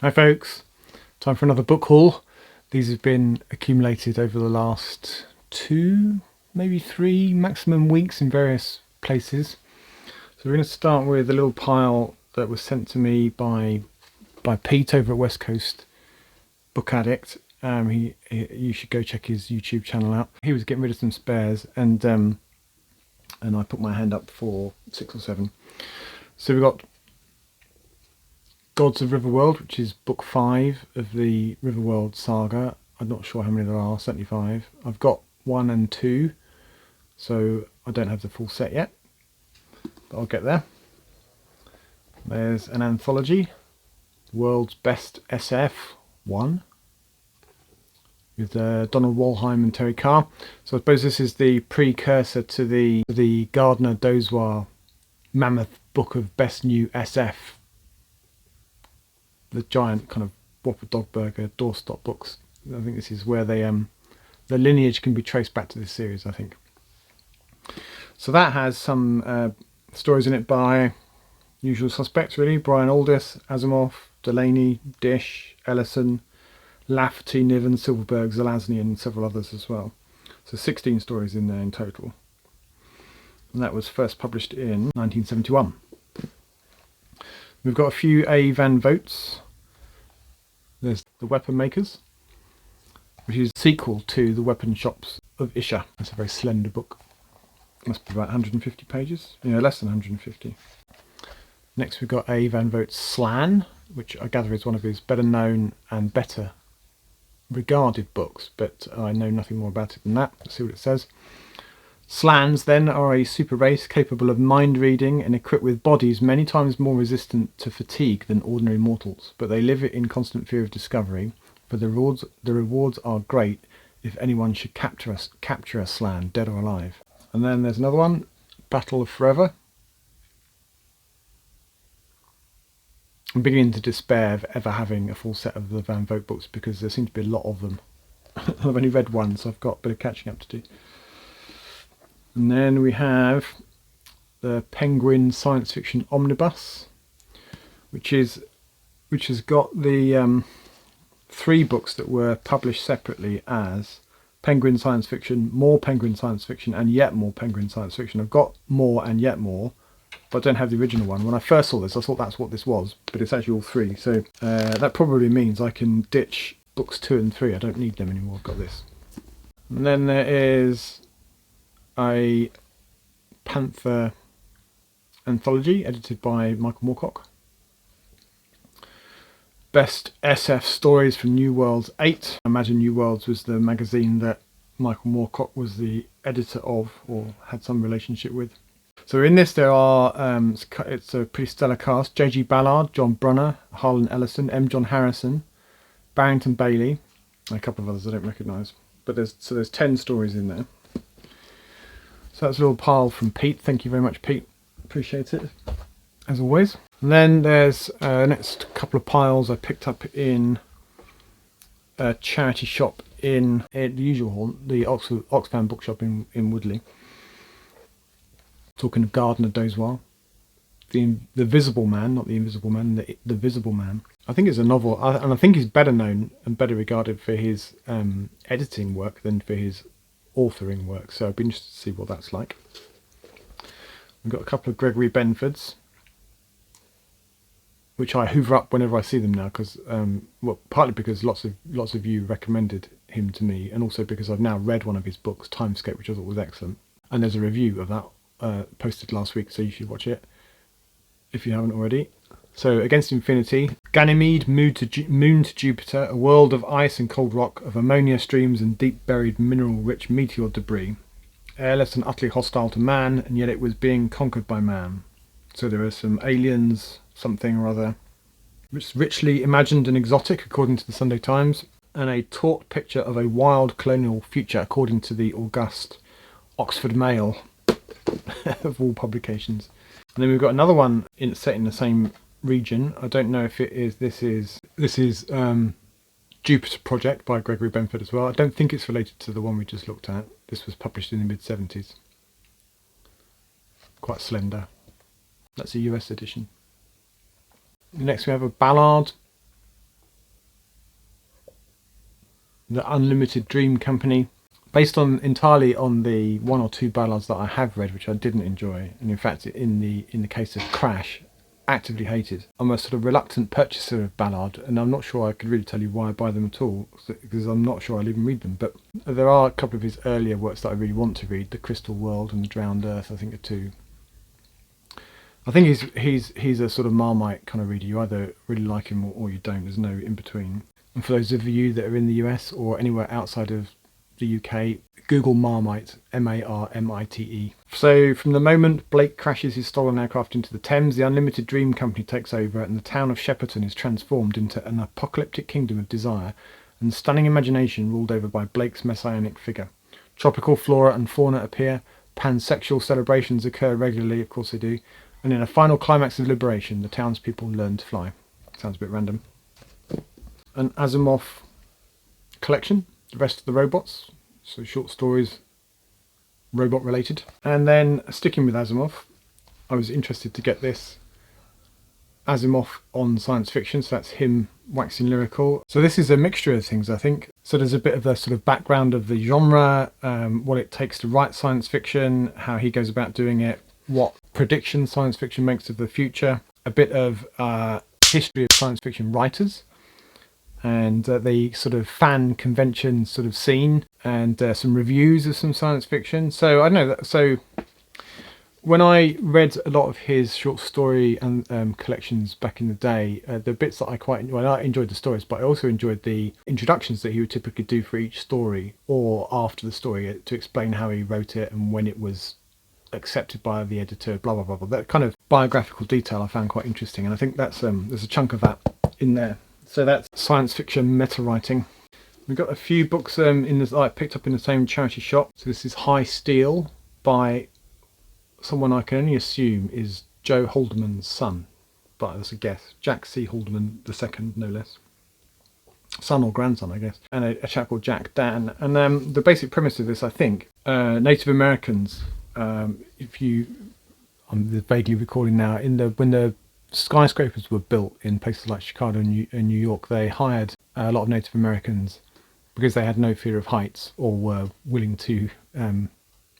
Hi folks, time for another book haul. These have been accumulated over the last 2, maybe 3 maximum weeks in various places. So we're going to start with a little pile that was sent to me by Pete over at West Coast Book Addict. You should go check his YouTube channel out. He was getting rid of some spares and I put my hand up for 6 or 7. So we've got Gods of Riverworld, which is book 5 of the Riverworld saga. I'm not sure how many there are, certainly 5. I've got 1 and 2, so I don't have the full set yet, but I'll get there. There's an anthology, World's Best SF 1, with Donald Wollheim and Terry Carr. So I suppose this is the precursor to the Gardner Dozois mammoth book of Best New SF. The giant kind of Whopper Dogburger doorstop books. I think this is where they the lineage can be traced back to this series, I think. So that has some stories in it by usual suspects really: Brian Aldiss, Azimoff, Delaney, Dish, Ellison, Lafferty, Niven, Silverberg, Zelazny and several others as well. So 16 stories in there in total. And that was first published in 1971. We've got a few A. Van Votes. There's The Weapon Makers, which is a sequel to The Weapon Shops of Isha. It's a very slender book. Must be about 150 pages. Less than 150. Next we've got A. Van Vote's Slan, which I gather is one of his better known and better regarded books, but I know nothing more about it than that. Let's see what it says. Slans then are a super race capable of mind reading and equipped with bodies many times more resistant to fatigue than ordinary mortals, but they live in constant fear of discovery, for the rewards are great if anyone should capture a Slan, dead or alive. And then there's another one, Battle of Forever. I'm beginning to despair of ever having a full set of the Van Vogt books because there seem to be a lot of them. I've only read one, so I've got a bit of catching up to do. And then we have the Penguin Science Fiction Omnibus, which has got the 3 books that were published separately as Penguin Science Fiction, More Penguin Science Fiction, and Yet More Penguin Science Fiction. I've got More and Yet More, but I don't have the original one. When I first saw this, I thought that's what this was, but it's actually all 3. So that probably means I can ditch books 2 and 3. I don't need them anymore. I've got this. And then there is a Panther anthology edited by Michael Moorcock. Best SF stories from New Worlds 8. I imagine New Worlds was the magazine that Michael Moorcock was the editor of or had some relationship with. So in this there are, it's a pretty stellar cast: J.G. Ballard, John Brunner, Harlan Ellison, M. John Harrison, Barrington Bailey, and a couple of others I don't recognise. But there's 10 stories in there. So that's a little pile from Pete. Thank you very much, Pete. Appreciate it, as always. And then there's next couple of piles I picked up in a charity shop in the usual hall, the Oxfam bookshop in Woodley. Talking of Gardner Dozois. The Visible Man, not the Invisible Man, the Visible Man. I think it's a novel, and I think he's better known and better regarded for his editing work than for his authoring work, so I'd be interested to see what that's like. We've got a couple of Gregory Benfords, which I hoover up whenever I see them now, because partly because lots of you recommended him to me, and also because I've now read one of his books, Timescape, which I thought was excellent, and there's a review of that posted last week, so you should watch it if you haven't already. So, Against Infinity, Ganymede, Moon to Jupiter, a world of ice and cold rock, of ammonia streams and deep-buried mineral-rich meteor debris. Airless and utterly hostile to man, and yet it was being conquered by man. So there are some aliens, something or other. It's richly imagined and exotic, according to the Sunday Times, and a taut picture of a wild colonial future, according to the august Oxford Mail, of all publications. And then we've got another one set in the same region. I don't know if it is. This is Jupiter Project by Gregory Benford as well. I don't think it's related to the one we just looked at. This was published in the mid-70s. Quite slender. That's a US edition. Next we have a Ballard The Unlimited Dream Company, based on entirely on the one or two ballads that I have read, which I didn't enjoy, and in fact, in the case of Crash, actively hated. I'm a sort of reluctant purchaser of ballad, and I'm not sure I could really tell you why I buy them at all, because I'm not sure I'll even read them. But there are a couple of his earlier works that I really want to read. The Crystal World and The Drowned Earth, I think, are two. I think he's a sort of Marmite kind of reader. You either really like him or you don't. There's no in between. And for those of you that are in the US or anywhere outside of the UK, Google Marmite, Marmite. So from the moment Blake crashes his stolen aircraft into the Thames, the Unlimited Dream Company takes over and the town of Shepperton is transformed into an apocalyptic kingdom of desire and stunning imagination ruled over by Blake's messianic figure. Tropical flora and fauna appear, pansexual celebrations occur regularly, of course they do, and in a final climax of liberation, the townspeople learn to fly. Sounds a bit random. An Azimoff collection, The Rest of the Robots, so short stories, robot related. And then sticking with Azimoff, I was interested to get this Azimoff on science fiction, so that's him waxing lyrical. So this is a mixture of things, I think. So there's a bit of the sort of background of the genre, what it takes to write science fiction, how he goes about doing it, what predictions science fiction makes of the future, a bit of history of science fiction writers, and the sort of fan convention sort of scene, and some reviews of some science fiction. So I don't know, so when I read a lot of his short story and collections back in the day, the bits that I quite enjoyed, I enjoyed the stories, but I also enjoyed the introductions that he would typically do for each story or after the story to explain how he wrote it and when it was accepted by the editor, blah blah blah blah. That kind of biographical detail I found quite interesting, and I think that's there's a chunk of that in there. So that's science fiction meta writing. We've got a few books in this I picked up in the same charity shop. So this is High Steel by someone I can only assume is Joe Haldeman's son, but that's a guess. Jack C. Haldeman II, no less. Son or grandson, I guess. And a chap called Jack Dan. And the basic premise of this, I think, Native Americans, I'm vaguely recalling now, when the skyscrapers were built in places like Chicago and New York, they hired a lot of Native Americans because they had no fear of heights or were willing to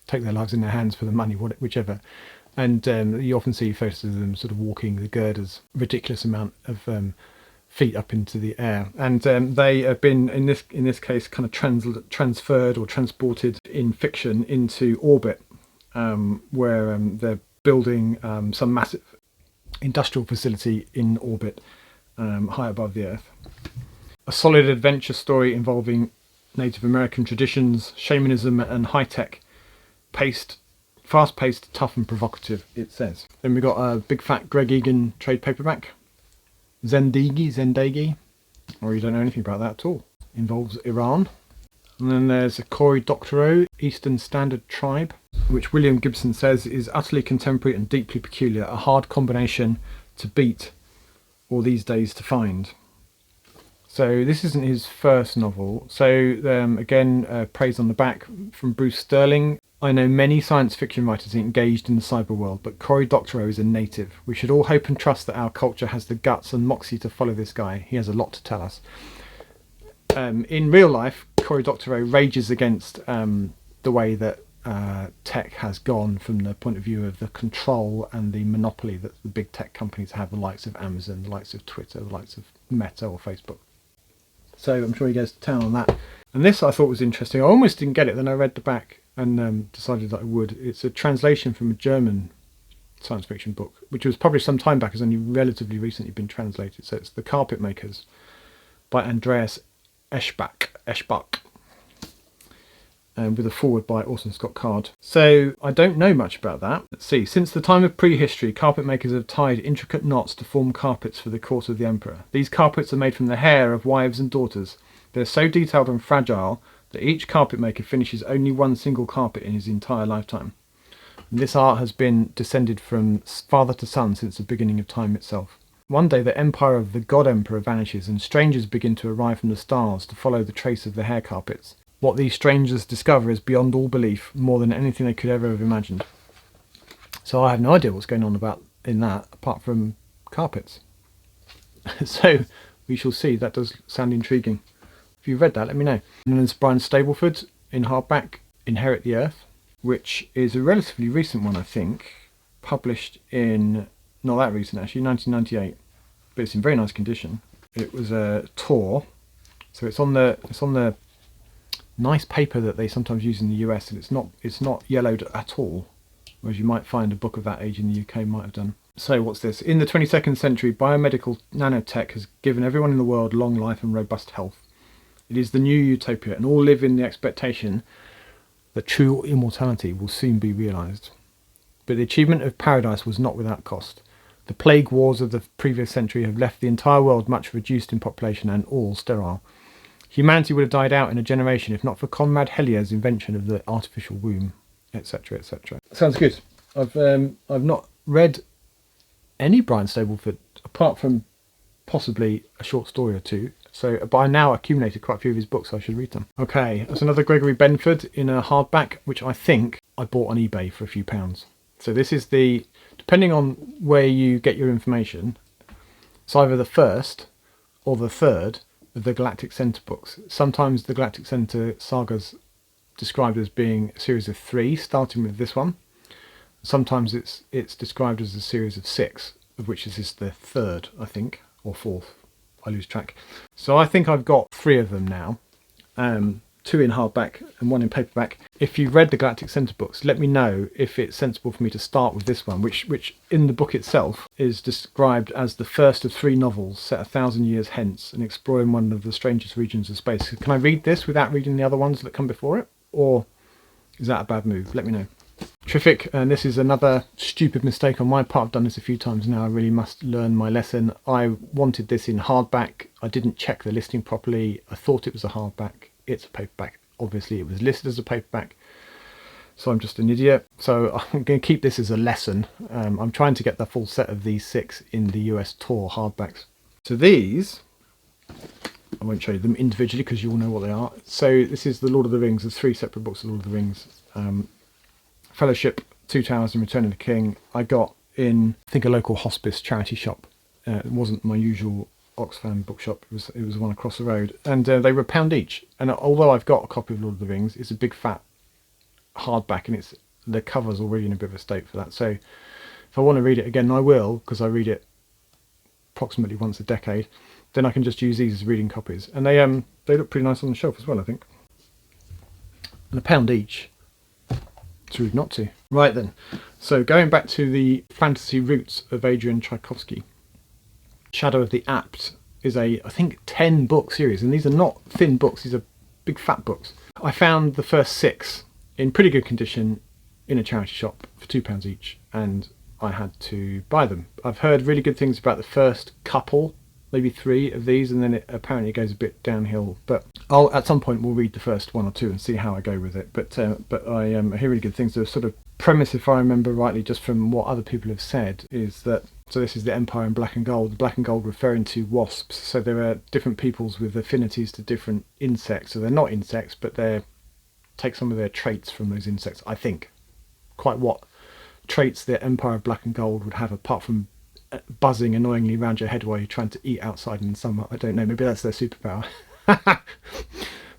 take their lives in their hands for the money, whichever. And you often see photos of them sort of walking the girders, ridiculous amount of feet up into the air. And they have been, in this case, kind of transferred or transported in fiction into orbit, where they're building some massive industrial facility in orbit high above the Earth. A solid adventure story involving Native American traditions, shamanism and high-tech, fast-paced, tough and provocative, it says. Then we've got a big fat Greg Egan trade paperback, Zendegi, or you don't know anything about that at all. Involves Iran. And then there's a Cory Doctorow, Eastern Standard Tribe, which William Gibson says is utterly contemporary and deeply peculiar, a hard combination to beat or these days to find. So this isn't his first novel. So again, praise on the back from Bruce Sterling. I know many science fiction writers engaged in the cyber world, but Cory Doctorow is a native. We should all hope and trust that our culture has the guts and moxie to follow this guy. He has a lot to tell us. In real life, Cory Doctorow rages against the way that tech has gone from the point of view of the control and the monopoly that the big tech companies have, the likes of Amazon, the likes of Twitter, the likes of Meta or Facebook. So I'm sure he goes to town on that. And this I thought was interesting. I almost didn't get it, then I read the back and decided that I would. It's a translation from a German science fiction book, which was published some time back, has only relatively recently been translated. So it's The Carpet Makers by Andreas Eschbach, with a foreword by Orson Scott Card. So I don't know much about that. Let's see. Since the time of prehistory, carpet makers have tied intricate knots to form carpets for the court of the emperor. These carpets are made from the hair of wives and daughters. They're so detailed and fragile that each carpet maker finishes only one single carpet in his entire lifetime. And this art has been descended from father to son since the beginning of time itself. One day the empire of the god emperor vanishes and strangers begin to arrive from the stars to follow the trace of the hair carpets. What these strangers discover is beyond all belief, more than anything they could ever have imagined. So I have no idea what's going on in that, apart from carpets. So we shall see. That does sound intriguing. If you've read that, let me know. And then there's Brian Stableford in hardback, Inherit the Earth, which is a relatively recent one, I think, published in, not that recent actually, 1998, but it's in very nice condition. It was a tour, so it's on the nice paper that they sometimes use in the US, and it's not yellowed at all, whereas you might find a book of that age in the UK might have done. So what's this? In the 22nd century, biomedical nanotech has given everyone in the world long life and robust health. It is the new utopia, and all live in the expectation that true immortality will soon be realised. But the achievement of paradise was not without cost. The plague wars of the previous century have left the entire world much reduced in population and all sterile. Humanity would have died out in a generation if not for Conrad Hellier's invention of the artificial womb, etc., etc. Sounds good. I've not read any Brian Stableford apart from possibly a short story or two. So, but I now accumulated quite a few of his books, so I should read them. Okay, there's another Gregory Benford in a hardback, which I think I bought on eBay for a few pounds. So this is the, depending on where you get your information, it's either the first or the third of the Galactic Center books. Sometimes the Galactic Center sagas described as being a series of 3, starting with this one. Sometimes it's described as a series of 6, of which this is the third, I think, or fourth. I lose track. So I think I've got 3 of them now, 2 in hardback and 1 in paperback. If you've read the Galactic Center books, let me know if it's sensible for me to start with this one, which in the book itself is described as the first of 3 novels set 1,000 years hence and exploring one of the strangest regions of space. Can I read this without reading the other ones that come before it? Or is that a bad move? Let me know. Terrific, and this is another stupid mistake on my part. I've done this a few times now. I really must learn my lesson. I wanted this in hardback. I didn't check the listing properly. I thought it was a hardback. It's a paperback. Obviously it was listed as a paperback, so I'm just an idiot. So I'm going to keep this as a lesson. I'm trying to get the full set of these 6 in the US tour hardbacks. So these, I won't show you them individually because you all know what they are. So this is the Lord of the Rings. There's 3 separate books of Lord of the Rings. Fellowship, Two Towers and Return of the King I got in, I think, a local hospice charity shop. It wasn't my usual Oxfam bookshop, it was one across the road, and they were £1 each. And although I've got a copy of Lord of the Rings, it's a big fat hardback, and the cover's already in a bit of a state for that. So if I want to read it again, I will, because I read it approximately once a decade. Then I can just use these as reading copies, and they look pretty nice on the shelf as well, I think. And £1 each. It's rude not to. Right then, so going back to the fantasy roots of Adrian Tchaikovsky, Shadow of the Apt is a, I think, 10 book series, and these are not thin books, these are big fat books. I found the first 6 in pretty good condition in a charity shop for £2 each, and I had to buy them. I've heard really good things about the first couple, maybe 3 of these, and then it apparently goes a bit downhill. But at some point we'll read the first 1 or 2 and see how I go with it. But I hear really good things. The sort of premise, if I remember rightly, just from what other people have said, is that, so this is the Empire in black and gold. The black and gold referring to wasps. So there are different peoples with affinities to different insects. So they're not insects, but they take some of their traits from those insects, I think. Quite what traits the Empire of black and gold would have, apart from buzzing annoyingly around your head while you're trying to eat outside in the summer. I don't know, maybe that's their superpower.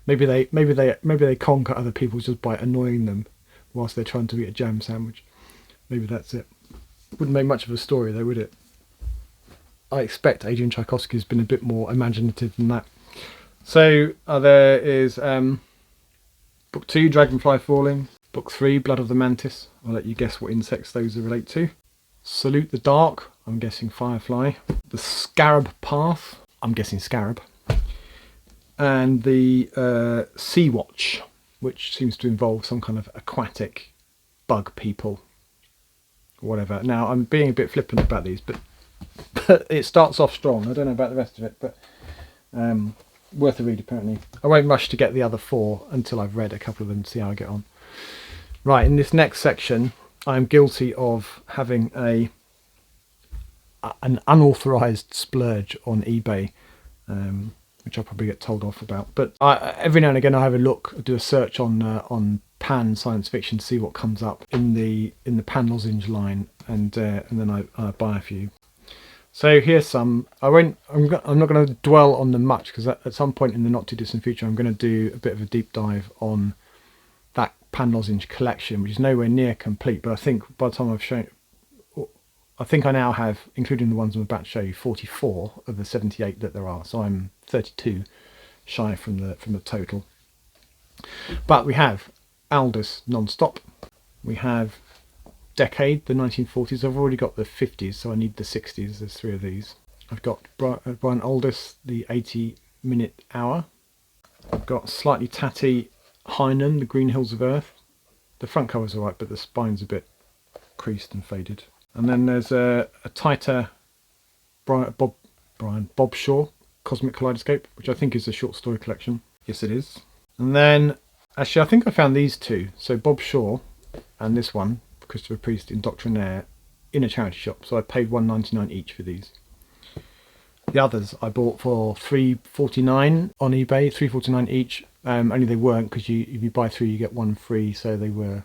maybe they conquer other people just by annoying them whilst they're trying to eat a jam sandwich. Maybe that's it. Wouldn't make much of a story though, would it? I expect Adrian Tchaikovsky has been a bit more imaginative than that. So there is book 2, Dragonfly Falling. Book 3, Blood of the Mantis. I'll let you guess what insects those relate to. Salute the Dark, I'm guessing Firefly. The Scarab Path, I'm guessing Scarab. And the Sea Watch, which seems to involve some kind of aquatic bug people. Whatever. Now, I'm being a bit flippant about these, but it starts off strong. I don't know about the rest of it, but worth a read apparently. I won't rush to get the other 4 until I've read a couple of them to see how I get on. Right, in this next section, I'm guilty of having an unauthorised splurge on eBay, which I'll probably get told off about. But every now and again I have a look, do a search on pan science fiction, see what comes up in the pan lozenge line, and then I buy a few. So here's some. I'm not going to dwell on them much because at some point in the not too distant future, I'm going to do a bit of a deep dive on that pan lozenge collection, which is nowhere near complete. But I think by the time I've shown, I think I now have, including the ones I'm about to show you, 44 of the 78 that there are. So I'm 32 shy from the total. But we have Aldous Nonstop. We have Decade, the 1940s. I've already got the 50s, so I need the 60s. There's 3 of these. I've got Brian Aldous, the 80-minute hour. I've got slightly tatty Heynen, the Green Hills of Earth. The front cover's alright, but the spine's a bit creased and faded. And then there's a tighter Bob Shaw, Cosmic Kaleidoscope, which I think is a short story collection. Yes, it is. And then, actually, I think I found these 2. So Bob Shaw and this one, Christopher Priest Indoctrinaire, in a charity shop. So I paid $1.99 each for these. The others I bought for $3.49 on eBay, $3.49 each. Only they weren't, because if you buy 3 you get 1 free, so they were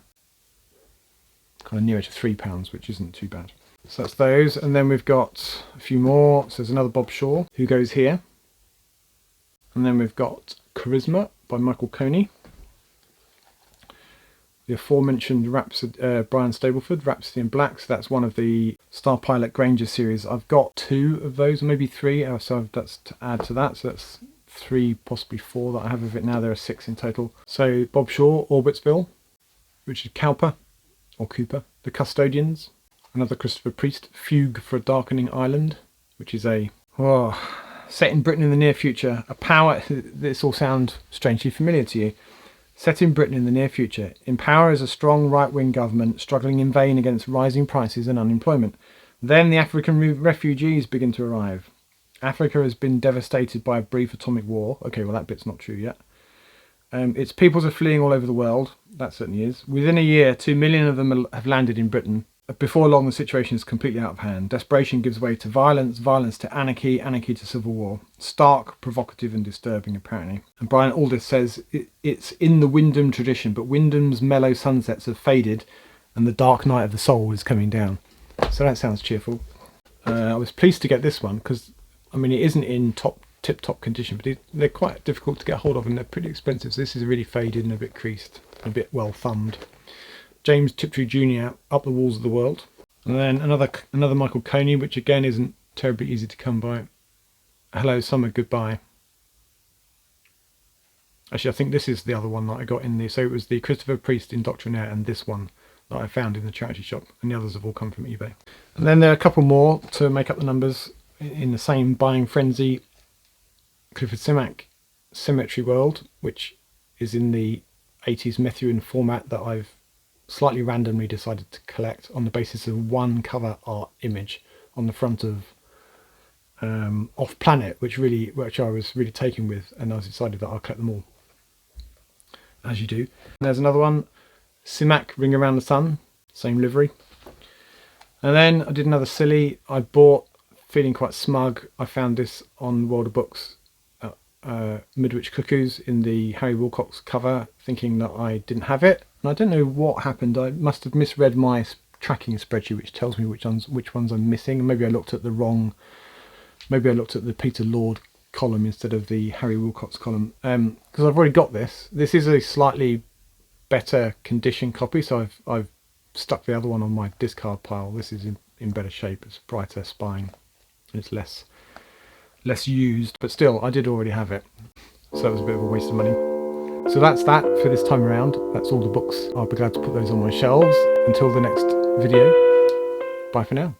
kind of nearer to £3, which isn't too bad. So that's those, and then we've got a few more. So there's another Bob Shaw, Who Goes Here, and then we've got Charisma by Michael Coney. The aforementioned Brian Stableford, Rhapsody in Black. So that's one of the Star Pilot Granger series. I've got 2 of those, or maybe 3. So that's to add to that. So that's 3, possibly 4 that I have of it now. There are 6 in total. So Bob Shaw, Orbitsville. Richard Cowper, or Cooper. The Custodians. Another Christopher Priest, Fugue for a Darkening Island, which is set in Britain in the near future. A power. This all sounds strangely familiar to you. Set in Britain in the near future, in power is a strong right-wing government struggling in vain against rising prices and unemployment. Then the African refugees begin to arrive. Africa has been devastated by a brief atomic war. Okay, well that bit's not true yet. Its peoples are fleeing all over the world. That certainly is. Within a year, 2 million of them have landed in Britain. Before long, the situation is completely out of hand. Desperation gives way to violence, violence to anarchy, anarchy to civil war. Stark, provocative and disturbing, apparently. And Brian Aldous says it's in the Windam tradition, but Windam's mellow sunsets have faded and the dark night of the soul is coming down. So that sounds cheerful. I was pleased to get this one because, I mean, it isn't in tip-top condition, but they're quite difficult to get hold of and they're pretty expensive. So this is really faded and a bit creased, a bit well thumbed. James Tiptree Jr., Up the Walls of the World. And then another Michael Coney, which again isn't terribly easy to come by. Hello, Summer, Goodbye. Actually, I think this is the other one that I got in the... So it was the Christopher Priest Indoctrinaire and this one that I found in the charity shop. And the others have all come from eBay. And then there are a couple more to make up the numbers in the same buying frenzy. Clifford Simak, Symmetry World, which is in the 80s Methuen format that I've slightly randomly decided to collect on the basis of one cover art image on the front of Off Planet, which I was really taken with, and I decided that I'll collect them all, as you do. And there's another one, Simak Ring Around the Sun, same livery. And then I did another silly. I bought, feeling quite smug, I found this on World of Books, Midwich Cuckoos in the Harry Wilcox cover, thinking that I didn't have it. And I don't know what happened. I must have misread my tracking spreadsheet, which tells me which ones I'm missing. Maybe I looked at the wrong. Maybe I looked at the Peter Lord column instead of the Harry Wilcox column. Because I've already got this. This is a slightly better condition copy, so I've stuck the other one on my discard pile. This is in better shape. It's brighter spine. It's less used, but still, I did already have it. So that was a bit of a waste of money. So that's that for this time around. That's all the books. I'll be glad to put those on my shelves. Until the next video, bye for now.